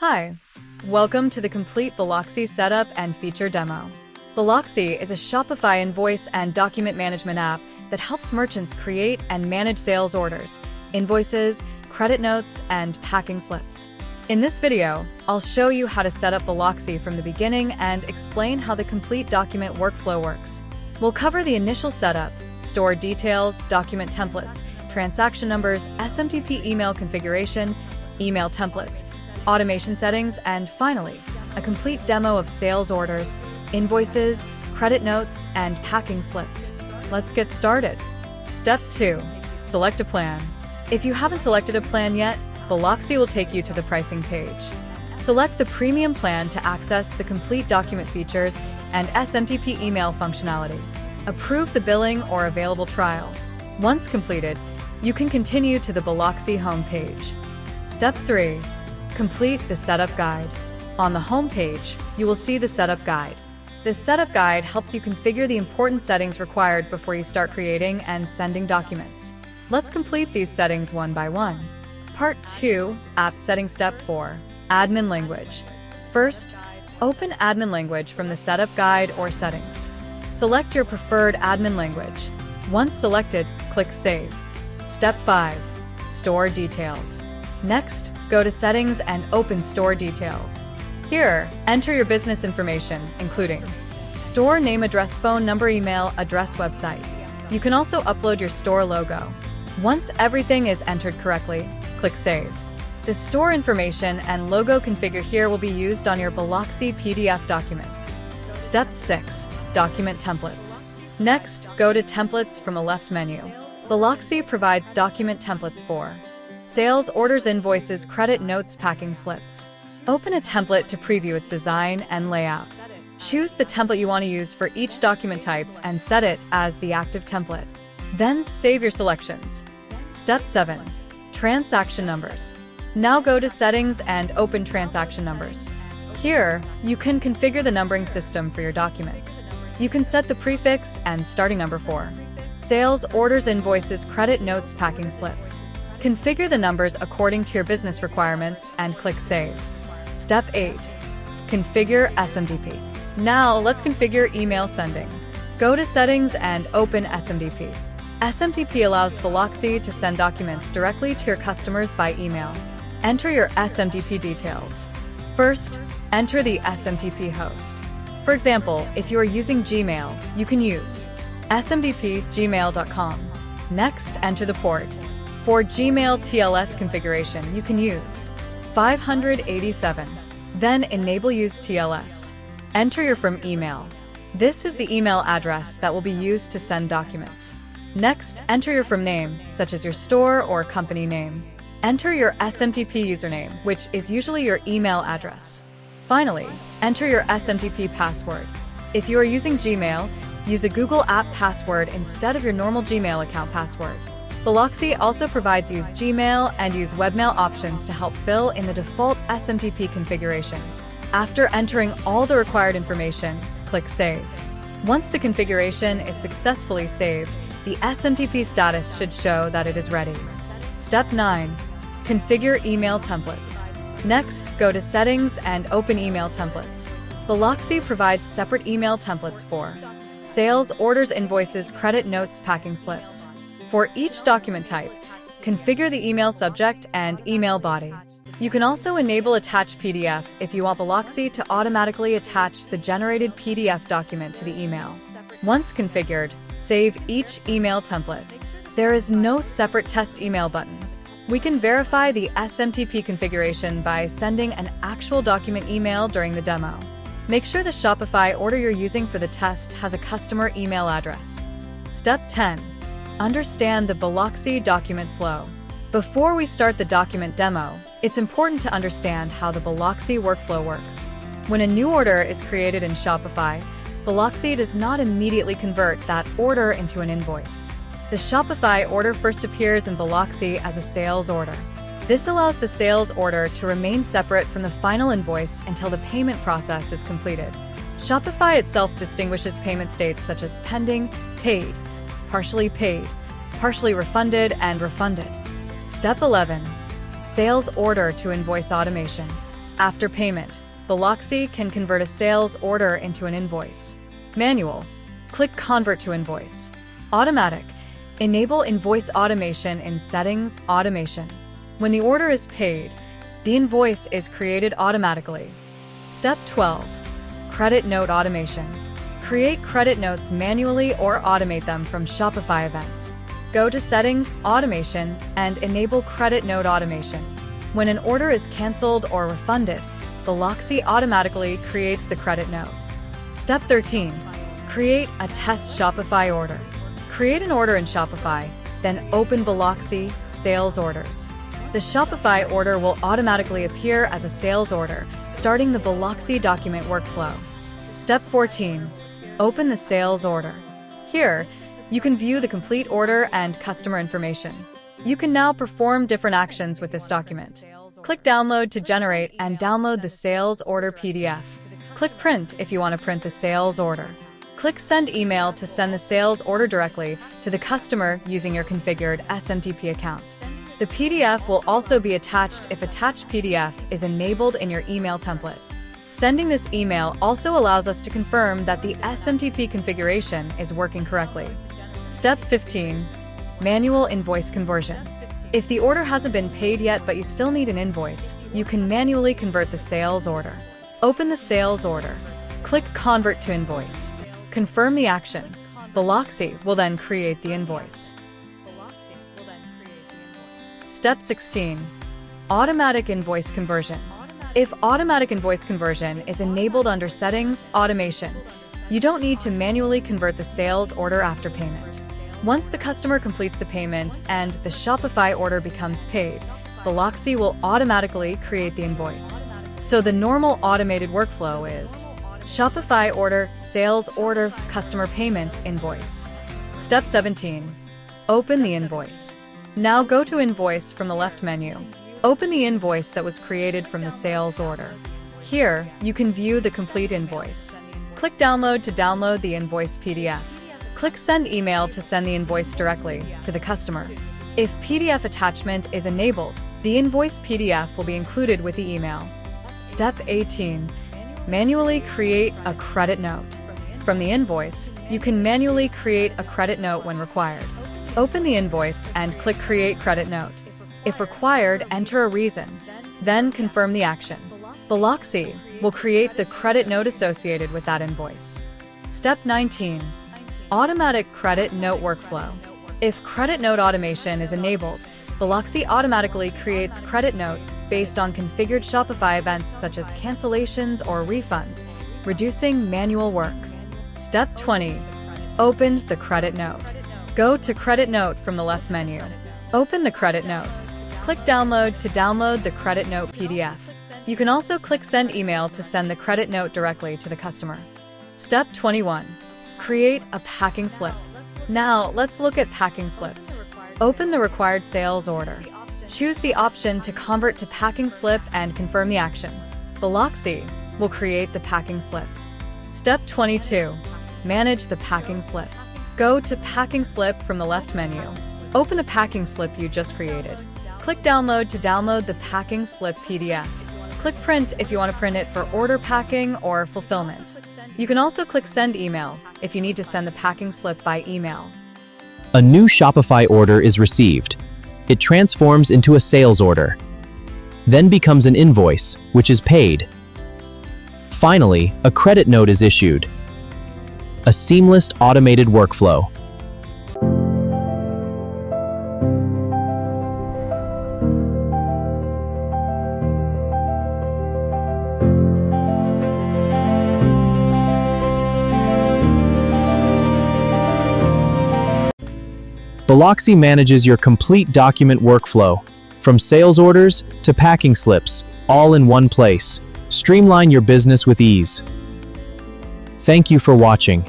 Hi, welcome to the complete Billoxi setup and feature demo. Billoxi is a Shopify invoice and document management app that helps merchants create and manage sales orders, invoices, credit notes, and packing slips. In this video, I'll show you how to set up Billoxi from the beginning and explain how the complete document workflow works. We'll cover the initial setup, store details, document templates, transaction numbers, SMTP email configuration, email templates, automation settings, and finally, a complete demo of sales orders, invoices, credit notes, and packing slips. Let's get started. Step 2. Select a plan. If you haven't selected a plan yet, Billoxi will take you to the pricing page. Select the premium plan to access the complete document features and SMTP email functionality. Approve the billing or available trial. Once completed, you can continue to the Billoxi homepage. Step 3. Complete the setup guide. On the home page, you will see the setup guide. This setup guide helps you configure the important settings required before you start creating and sending documents. Let's complete these settings one by one. Part 2, App Settings. Step 4, Admin Language. First, open Admin Language from the setup guide or settings. Select your preferred admin language. Once selected, click Save. Step 5, Store Details. Next, go to Settings and open Store Details. Here, enter your business information, including store name, address, phone number, email, address, website. You can also upload your store logo. Once everything is entered correctly, click Save. The store information and logo configure here will be used on your Billoxi PDF documents. Step 6. Document Templates. Next, go to Templates from the left menu. Billoxi provides document templates for sales orders, invoices, credit notes, packing slips. Open a template to preview its design and layout. Choose the template you want to use for each document type and set it as the active template. Then save your selections. Step 7. Transaction Numbers. Now go to Settings and open Transaction Numbers. Here, you can configure the numbering system for your documents. You can set the prefix and starting number for sales orders, invoices, credit notes, packing slips. Configure the numbers according to your business requirements and click Save. Step 8. Configure SMTP. Now let's configure email sending. Go to Settings and open SMTP. SMTP allows Billoxi to send documents directly to your customers by email. Enter your SMTP details. First, enter the SMTP host. For example, if you are using Gmail, you can use smtp@gmail.com. Next, enter the port. For Gmail TLS configuration, you can use 587. Then enable Use TLS. Enter your from email. This is the email address that will be used to send documents. Next, enter your from name, such as your store or company name. Enter your SMTP username, which is usually your email address. Finally, enter your SMTP password. If you are using Gmail, use a Google app password instead of your normal Gmail account password. Billoxi also provides Use Gmail and Use Webmail options to help fill in the default SMTP configuration. After entering all the required information, click Save. Once the configuration is successfully saved, the SMTP status should show that it is ready. Step 9. Configure email templates. Next, go to Settings and open Email Templates. Billoxi provides separate email templates for sales orders, invoices, credit notes, packing slips. For each document type, configure the email subject and email body. You can also enable Attach PDF if you want Billoxi to automatically attach the generated PDF document to the email. Once configured, save each email template. There is no separate test email button. We can verify the SMTP configuration by sending an actual document email during the demo. Make sure the Shopify order you're using for the test has a customer email address. Step 10. Understand the Billoxi document flow. Before we start the document demo, it's important to understand how the Billoxi workflow works. When a new order is created in Shopify, Billoxi does not immediately convert that order into an invoice. The Shopify order first appears in Billoxi as a sales order. This allows the sales order to remain separate from the final invoice until the payment process is completed. Shopify itself distinguishes payment states such as pending, paid, partially refunded, and refunded. Step 11. Sales order to invoice automation. After payment, Billoxi can convert a sales order into an invoice. Manual. Click Convert to Invoice. Automatic. Enable invoice automation in Settings, Automation. When the order is paid, the invoice is created automatically. Step 12. Credit Note Automation. Create credit notes manually or automate them from Shopify events. Go to Settings, Automation, and enable Credit Note Automation. When an order is canceled or refunded, Billoxi automatically creates the credit note. Step 13. Create a test Shopify order. Create an order in Shopify, then open Billoxi Sales Orders. The Shopify order will automatically appear as a sales order, starting the Billoxi document workflow. Step 14. Open the sales order. Here, you can view the complete order and customer information. You can now perform different actions with this document. Click Download to generate and download the sales order PDF. Click Print if you want to print the sales order. Click Send Email to send the sales order directly to the customer using your configured SMTP account. The PDF will also be attached if attached PDF is enabled in your email template. Sending this email also allows us to confirm that the SMTP configuration is working correctly. Step 15. Manual invoice conversion. If the order hasn't been paid yet but you still need an invoice, you can manually convert the sales order. Open the sales order. Click Convert to Invoice. Confirm the action. Billoxi will then create the invoice. Step 16. Automatic invoice conversion. If automatic invoice conversion is enabled under Settings, Automation, you don't need to manually convert the sales order after payment. Once the customer completes the payment and the Shopify order becomes paid, Billoxi will automatically create the invoice. So the normal automated workflow is Shopify order, sales order, customer payment, invoice. Step 17. Open the invoice. Now go to Invoice from the left menu. Open the invoice that was created from the sales order. Here, you can view the complete invoice. Click Download to download the invoice PDF. Click Send Email to send the invoice directly to the customer. If PDF attachment is enabled, the invoice PDF will be included with the email. Step 18. Manually create a credit note. From the invoice, you can manually create a credit note when required. Open the invoice and click Create Credit Note. If required, enter a reason, then confirm the action. Billoxi will create the credit note associated with that invoice. Step 19. Automatic credit note workflow. If credit note automation is enabled, Billoxi automatically creates credit notes based on configured Shopify events such as cancellations or refunds, reducing manual work. Step 20. Open the credit note. Go to Credit Note from the left menu. Open the credit note. Click Download to download the credit note PDF. You can also click Send Email to send the credit note directly to the customer. Step 21. Create a packing slip. Now, let's look at packing slips. Open the required sales order. Choose the option to convert to packing slip and confirm the action. Billoxi will create the packing slip. Step 22. Manage the packing slip. Go to Packing Slip from the left menu. Open the packing slip you just created. Click Download to download the packing slip PDF. Click Print if you want to print it for order packing or fulfillment. You can also click Send Email if you need to send the packing slip by email. A new Shopify order is received. It transforms into a sales order, then becomes an invoice, which is paid. Finally, a credit note is issued. A seamless automated workflow. Billoxi manages your complete document workflow, from sales orders to packing slips, all in one place. Streamline your business with ease. Thank you for watching.